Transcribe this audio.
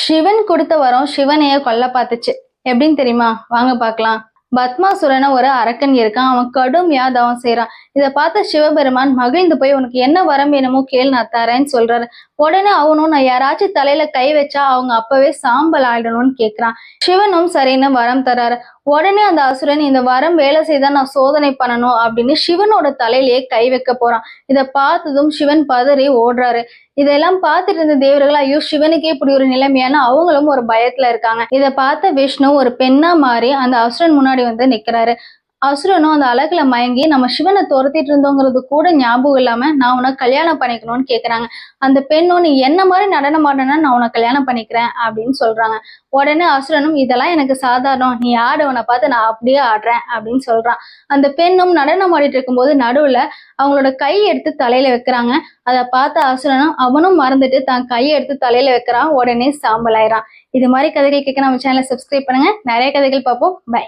சிவன் கொடுத்த வரம் சிவனைய கொல்ல பார்த்துச்சு. எப்படின்னு தெரியுமா? வாங்க பார்க்கலாம். பத்மாசுரன ஒரு அரக்கன் இருக்கான். அவன் கடுமையா தவம் செய்யறான். இதை பார்த்த சிவபெருமான் மகிழ்ந்து போய் உனக்கு என்ன வரம் வேணுமோ கேள் நான் தரேன்னு சொல்றாரு. உடனே அவனும் நான் யாராச்சும் தலையில கை வச்சா அவங்க அப்பவே சாம்பல் ஆயிடணும்னு கேக்குறான். சிவனும் சரின்னு வரம் தராரு. உடனே அந்த அசுரன் இந்த வரம் வேலை செய்தா நான் சோதனை பண்ணணும் அப்படின்னு சிவனோட தலையிலேயே கை வைக்க போறான். இதை பார்த்ததும் சிவன் பதறி ஓடுறாரு. இதெல்லாம் பார்த்துட்டு இருந்த தேவர்கள் ஐயோ சிவனுக்கே இப்படி ஒரு நிலைமையான அவங்களும் ஒரு பயத்துல இருக்காங்க. இதை பார்த்த விஷ்ணு ஒரு பெண்ணா மாறி அந்த அசுரன் முன்னாடி வந்து நிக்கிறாரு. அசுரனும் அந்த அழகுல மயங்கி நம்ம சிவனை துரத்திட்டு இருந்தோங்கிறது கூட ஞாபகம் இல்லாம நான் உனக்கு கல்யாணம் பண்ணிக்கணும்னு கேக்குறாங்க. அந்த பெண்ணும் நீ என்ன மாதிரி நடனம் ஆடனா நான் உனக்கு கல்யாணம் பண்ணிக்கிறேன் அப்படின்னு சொல்றாங்க. உடனே அசுரனும் இதெல்லாம் எனக்கு சாதாரணம், நீ ஆடவனை பார்த்து நான் அப்படியே ஆடுறேன் அப்படின்னு சொல்றான். அந்த பெண்ணும் நடனம் ஆடிட்டு இருக்கும்போது நடுவுல அவங்களோட கை எடுத்து தலையில வைக்கிறாங்க. அதை பார்த்த அசுரனும் அவனும் மறந்துட்டு தான் கையை எடுத்து தலையில வைக்கிறான். உடனே சாம்பலாயிரான். இது மாதிரி கதைகள் கேட்க நம்ம சேனலை சப்ஸ்கிரைப் பண்ணுங்க. நிறைய கதைகள் பார்ப்போம். பை.